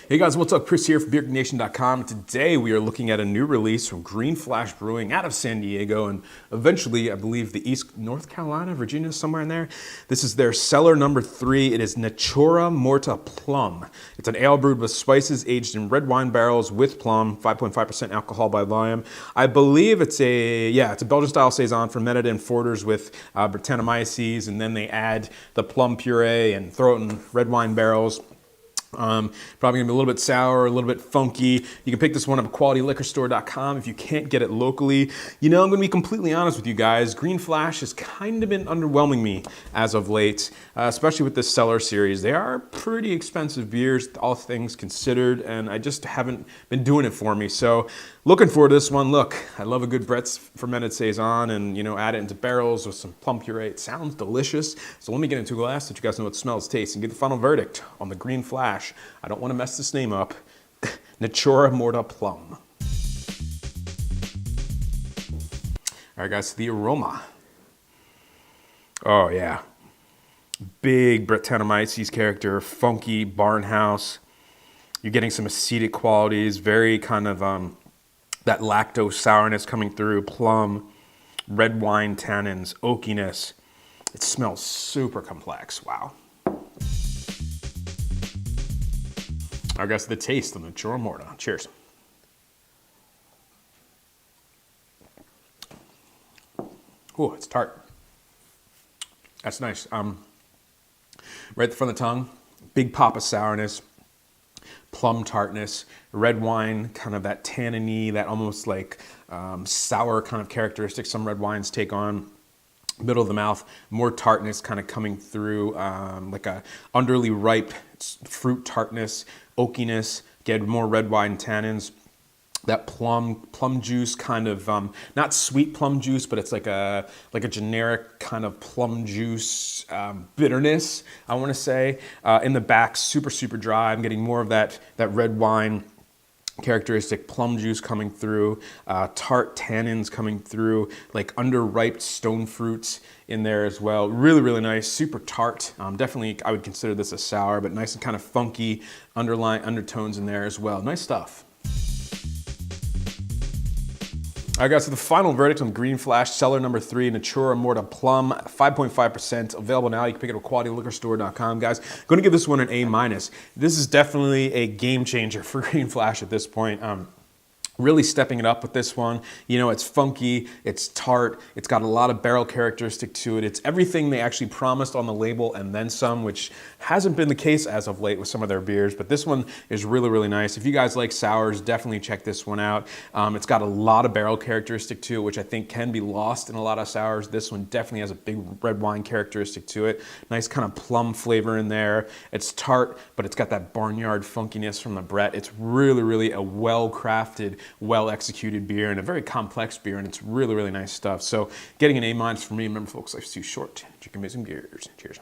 Hey guys, what's up? Chris here from BeerNation.com. Today we are looking at a new release from Green Flash Brewing out of San Diego and eventually, I believe, the East North Carolina, Virginia, somewhere in there. This is their cellar number 3. It is Natura Morta Plum. It's an ale brewed with spices aged in red wine barrels with plum, 5.5% alcohol by volume. I believe it's a Belgian style Saison fermented in foeders with Brettanomyces, and then they add the plum puree and throw it in red wine barrels. Probably gonna be a little bit sour, a little bit funky. You can pick this one up at qualityliquorstore.com if you can't get it locally. You know, I'm gonna be completely honest with you guys. Green Flash has kind of been underwhelming me as of late, especially with this cellar series. They are pretty expensive beers, all things considered, and I just haven't been doing it for me. So looking forward to this one. Look, I love a good Brett's fermented Saison and, you know, add it into barrels with some plum puree. It sounds delicious. So let me get into a glass so you guys know what it smells, tastes, and get the final verdict on the Green Flash. I don't want to mess this name up. Natura Morta Plum. All right, guys, the aroma. Oh, yeah. Big Brettanomyces character, funky barnhouse. You're getting some acetic qualities, very kind of that lactose sourness coming through, plum, red wine tannins, oakiness. It smells super complex. Wow. I guess the taste of the Natura Morta. Cheers. Oh, it's tart. That's nice. Right at the front of the tongue, big pop of sourness, plum tartness, red wine, kind of that tanniny, that almost like sour kind of characteristic some red wines take on. Middle of the mouth, more tartness kind of coming through, like a underly ripe fruit tartness, oakiness, get more red wine tannins. That plum juice kind of, not sweet plum juice, but it's like a generic kind of plum juice bitterness, I want to say. In the back, super dry. I'm getting more of that red wine characteristic plum juice coming through, tart tannins coming through, like underripe stone fruits in there as well. Really nice, super tart. Definitely, I would consider this a sour, but nice and kind of funky underlying undertones in there as well. Nice stuff. All right, guys, so the final verdict on Green Flash, cellar number 3, Natura Morta Plum, 5.5%, available now. You can pick it up at qualityliquorstore.com, guys. Going to give this one an A-. This is definitely a game changer for Green Flash at this point. Really stepping it up with this one. You know, it's funky, it's tart, it's got a lot of barrel characteristic to it. It's everything they actually promised on the label and then some, which hasn't been the case as of late with some of their beers, but this one is really nice. If you guys like sours, definitely check this one out. It's got a lot of barrel characteristic to it, which I think can be lost in a lot of sours. This one definitely has a big red wine characteristic to it. Nice kind of plum flavor in there. It's tart, but it's got that barnyard funkiness from the Brett. It's really a well-crafted, well-executed beer and a very complex beer, and it's really nice stuff. So getting an A- for me. Remember, folks, life's too short. Drink amazing beers. Cheers.